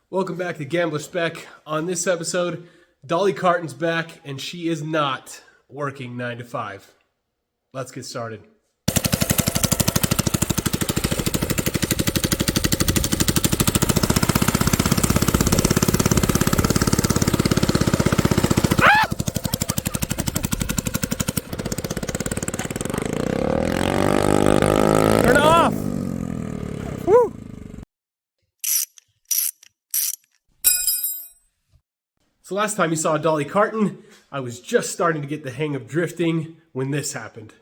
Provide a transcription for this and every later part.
Welcome back to Gambler Spec. On this episode, Dolly Carton's back and she is not working 9 to 5. Let's get started. Turn it off! Woo! So last time you saw Dolly Carton, I was just starting to get the hang of drifting when this happened.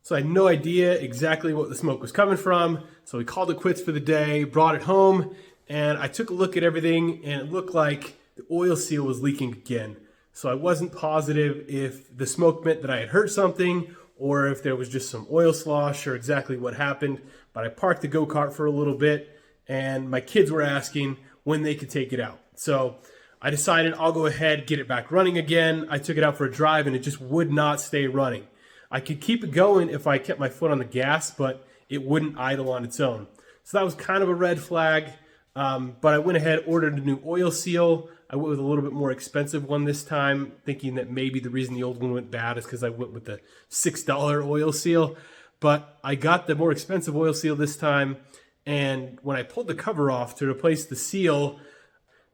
So I had no idea exactly what the smoke was coming from, so we called it quits for the day, brought it home, and I took a look at everything and it looked like the oil seal was leaking again. So I wasn't positive if the smoke meant that I had hurt something or if there was just some oil slosh or exactly what happened, but I parked the go-kart for a little bit and my kids were asking when they could take it out. So I decided I'll go ahead, get it back running again. I took it out for a drive and it just would not stay running. I could keep it going if I kept my foot on the gas, but it wouldn't idle on its own. So that was kind of a red flag, but I went ahead, ordered a new oil seal. I went with a little bit more expensive one this time, thinking that maybe the reason the old one went bad is because I went with the $6 oil seal. But I got the more expensive oil seal this time, and when I pulled the cover off to replace the seal,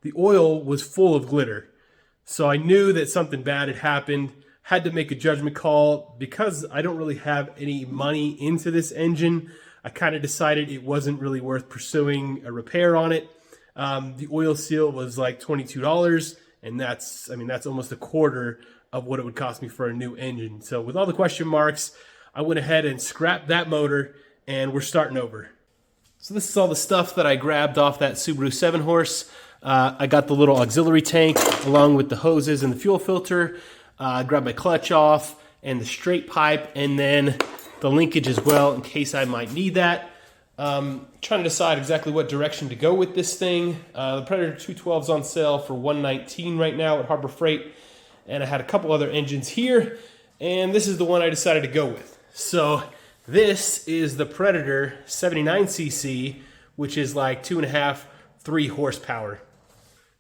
the oil was full of glitter. So I knew that something bad had happened, had to make a judgment call. Because I don't really have any money into this engine, I kind of decided it wasn't really worth pursuing a repair on it. The oil seal was like $22, and that's almost a quarter of what it would cost me for a new engine. So with all the question marks, I went ahead and scrapped that motor, and we're starting over. So this is all the stuff that I grabbed off that Subaru 7-horse. I got the little auxiliary tank along with the hoses and the fuel filter. I grabbed my clutch off and the straight pipe and then the linkage as well in case I might need that. Trying to decide exactly what direction to go with this thing. The Predator 212 is on sale for $119 right now at Harbor Freight. And I had a couple other engines here, and this is the one I decided to go with. So this is the Predator 79cc, which is like 2.5, 3 horsepower.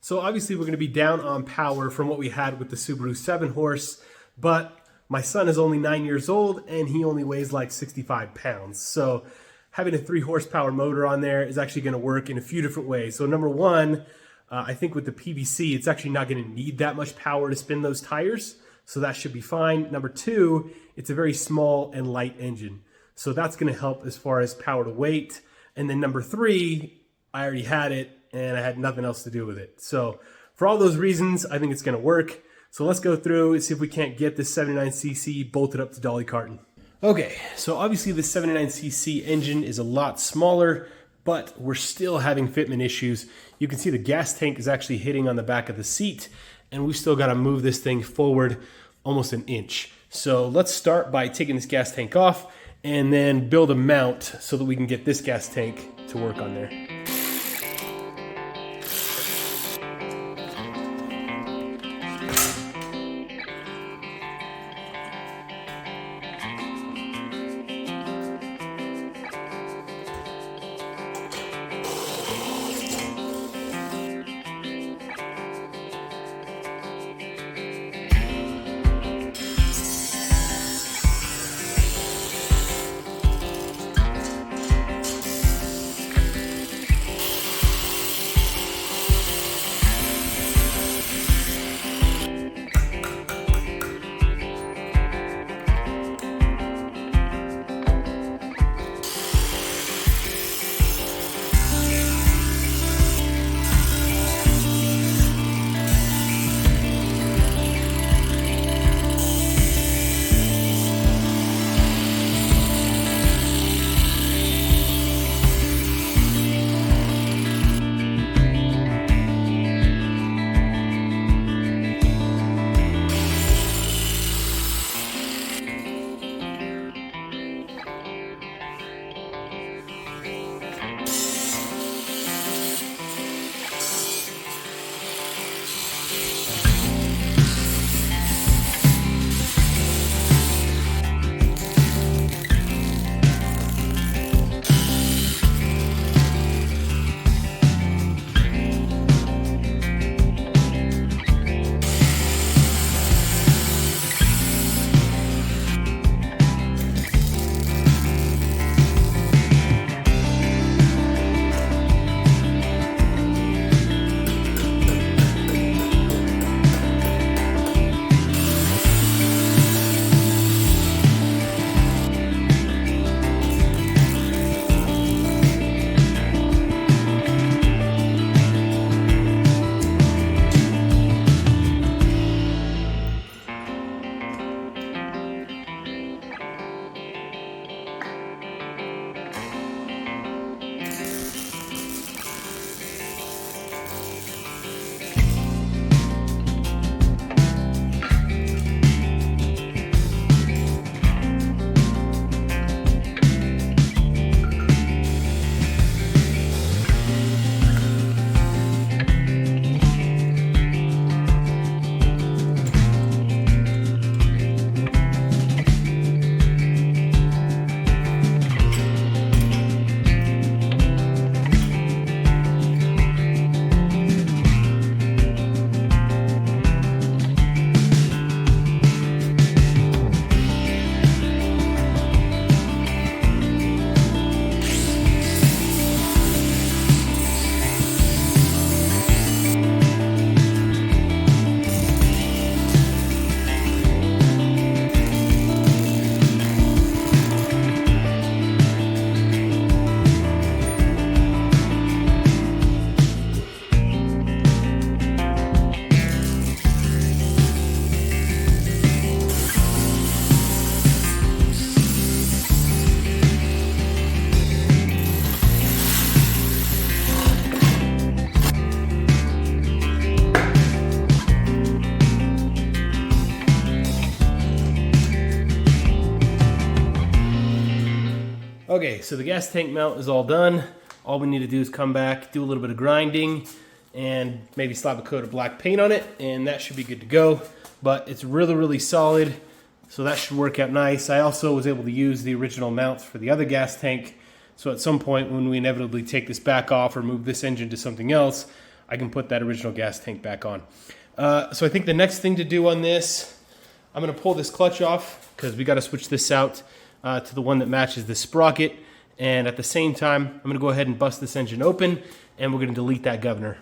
So obviously we're going to be down on power from what we had with the Subaru 7-horse, but my son is only 9 years old and he only weighs like 65 pounds. So having a 3 horsepower motor on there is actually going to work in a few different ways. So number one, I think with the PVC, it's actually not going to need that much power to spin those tires. So that should be fine. Number two, it's a very small and light engine. So that's going to help as far as power to weight. And then number three, I already had it and I had nothing else to do with it. So for all those reasons, I think it's going to work. So let's go through and see if we can't get this 79cc bolted up to Dolly Carton. Okay, so obviously the 79cc engine is a lot smaller, but we're still having fitment issues. You can see the gas tank is actually hitting on the back of the seat, and we've still got to move this thing forward almost an inch. So let's start by taking this gas tank off and then build a mount so that we can get this gas tank to work on there. Okay, so the gas tank mount is all done. All we need to do is come back, do a little bit of grinding, and maybe slap a coat of black paint on it, and that should be good to go. But it's really, really solid, so that should work out nice. I also was able to use the original mounts for the other gas tank, so at some point when we inevitably take this back off or move this engine to something else, I can put that original gas tank back on. So I think the next thing to do on this, I'm going to pull this clutch off because we got to switch this out to the one that matches the sprocket. And at the same time, I'm going to go ahead and bust this engine open, and we're going to delete that governor.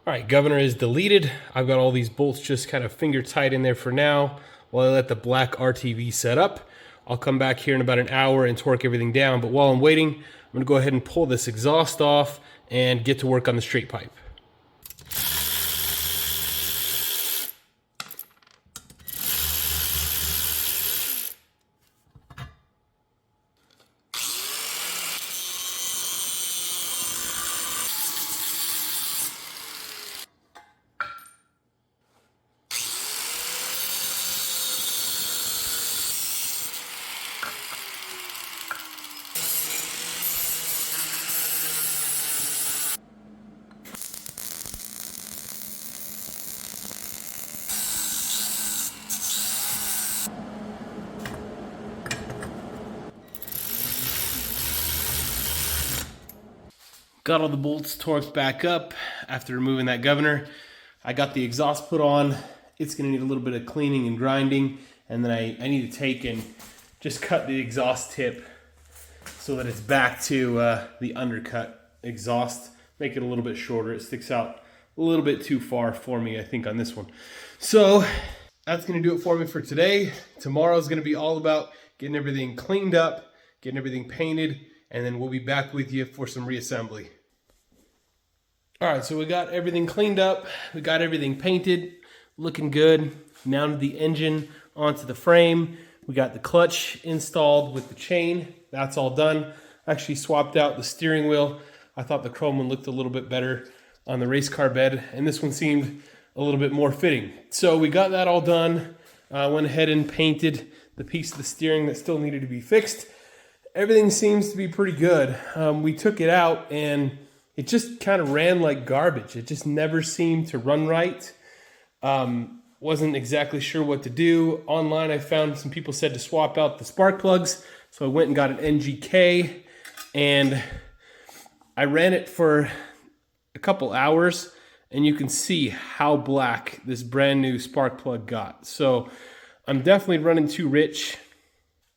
All right, governor is deleted. I've got all these bolts just kind of finger tight in there for now while I let the black RTV set up. I'll come back here in about an hour and torque everything down, but while I'm waiting, I'm gonna go ahead and pull this exhaust off and get to work on the straight pipe. Got all the bolts torqued back up after removing that governor. I got the exhaust put on. It's gonna need a little bit of cleaning and grinding, and then I need to take and just cut the exhaust tip so that it's back to the undercut exhaust. Make it a little bit shorter. It sticks out a little bit too far for me, I think, on this one. So that's gonna do it for me for today. Tomorrow's gonna be all about getting everything cleaned up, getting everything painted, and then we'll be back with you for some reassembly. All right, so we got everything cleaned up. We got everything painted, looking good. Mounted the engine onto the frame. We got the clutch installed with the chain. That's all done. Actually swapped out the steering wheel. I thought the chrome one looked a little bit better on the race car bed, and this one seemed a little bit more fitting. So we got that all done. Went ahead and painted the piece of the steering that still needed to be fixed. Everything seems to be pretty good. We took it out and it just kind of ran like garbage. It just never seemed to run right. Wasn't exactly sure what to do. Online I found some people said to swap out the spark plugs. So I went and got an NGK and I ran it for a couple hours and you can see how black this brand new spark plug got. So I'm definitely running too rich.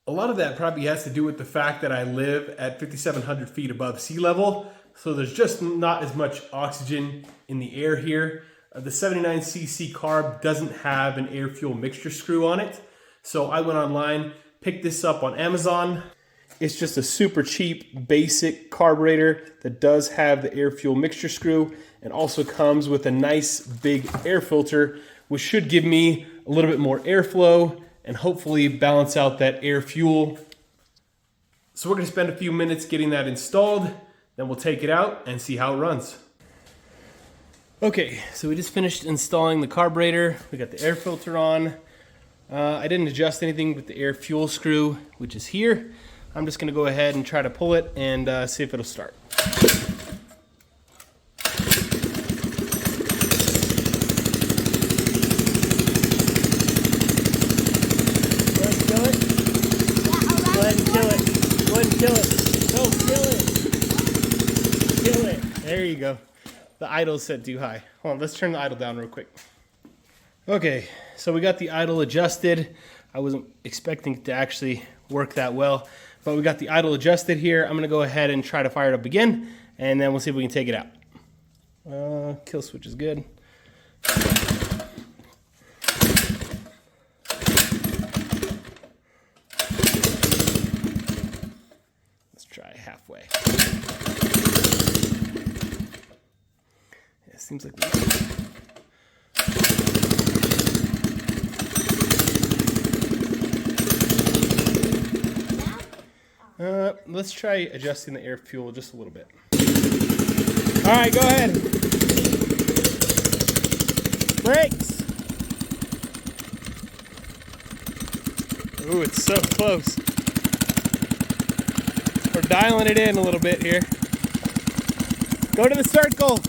A lot of that probably has to do with the fact that I live at 5,700 feet above sea level, so there's just not as much oxygen in the air here. The 79cc carb doesn't have an air-fuel mixture screw on it, so I went online, picked this up on Amazon. It's just a super cheap, basic carburetor that does have the air-fuel mixture screw and also comes with a nice big air filter, which should give me a little bit more airflow and hopefully balance out that air fuel. So we're gonna spend a few minutes getting that installed, then we'll take it out and see how it runs. Okay, so we just finished installing the carburetor. We got the air filter on. I didn't adjust anything with the air fuel screw, which is here. I'm just gonna go ahead and try to pull it and see if it'll start. Kill it. No, kill it. Kill it. There you go. The idle's set too high. Hold on, let's turn the idle down real quick. Okay, so we got the idle adjusted. I wasn't expecting it to actually work that well, but we got the idle adjusted here. I'm gonna go ahead and try to fire it up again, and then we'll see if we can take it out. Kill switch is good. Let's try halfway. Yeah, it seems like let's try adjusting the air fuel just a little bit. All right, go ahead. Brakes. Ooh, it's so close. We're dialing it in a little bit here. Go to the circle.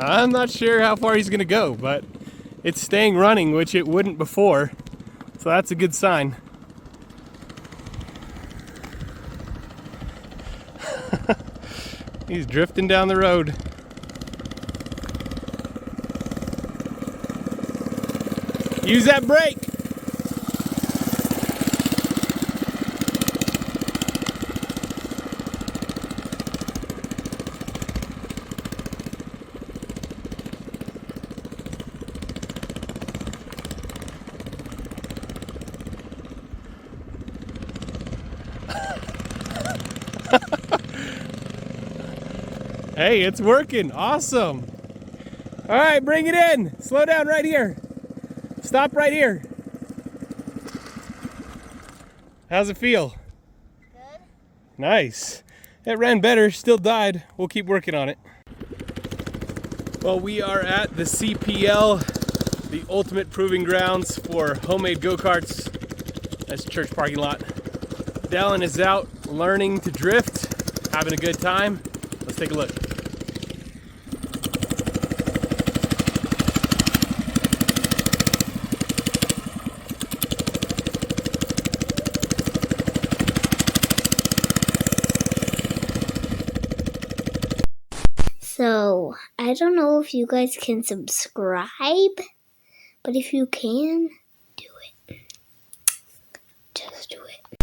I'm not sure how far he's gonna go, but it's staying running, which it wouldn't before. So that's a good sign. He's drifting down the road. Use that brake. Hey, it's working. Awesome. All right, bring it in. Slow down right here. Stop right here. How's it feel? Good. Nice. It ran better, still died. We'll keep working on it. Well, we are at the CPL, the ultimate proving grounds for homemade go-karts. That's the church parking lot. Dallin is out learning to drift, having a good time. Let's take a look. So, I don't know if you guys can subscribe, but if you can, do it. Just do it.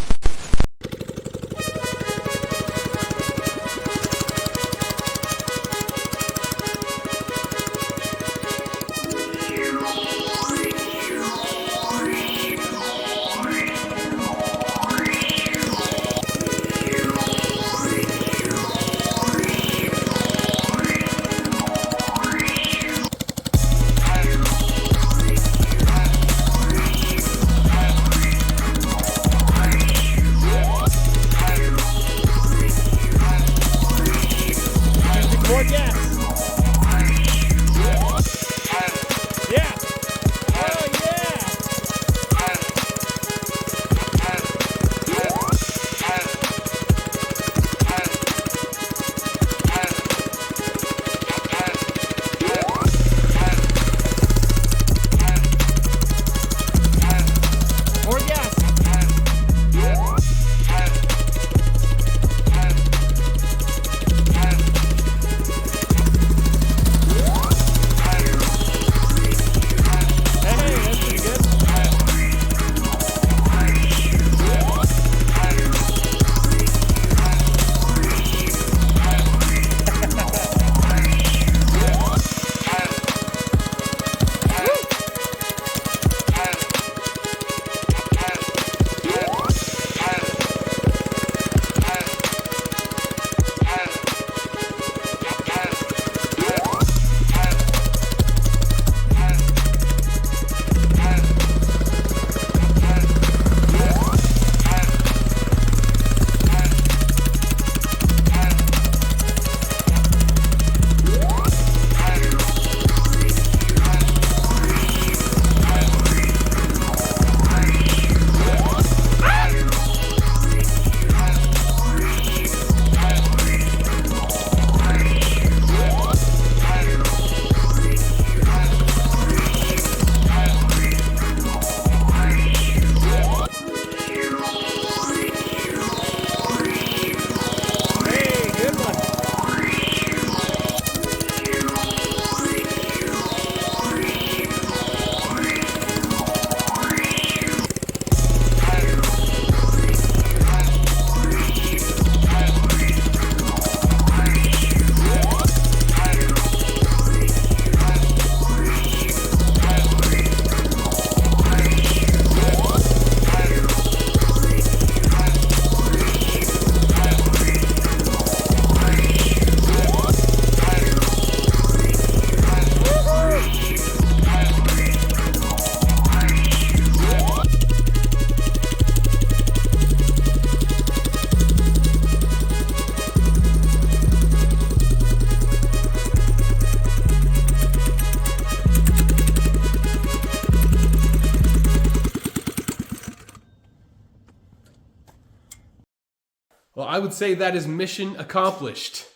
Well, I would say that is mission accomplished.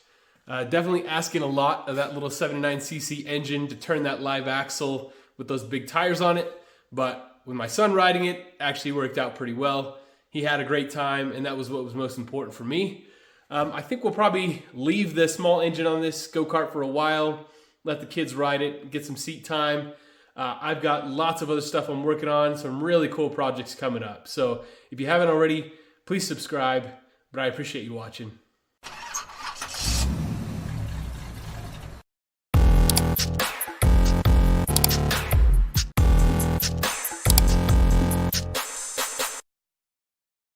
Definitely asking a lot of that little 79cc engine to turn that live axle with those big tires on it. But with my son riding it, actually worked out pretty well. He had a great time, and that was what was most important for me. I think we'll probably leave the small engine on this go-kart for a while, let the kids ride it, get some seat time. I've got lots of other stuff I'm working on, some really cool projects coming up. So if you haven't already, please subscribe, but I appreciate you watching.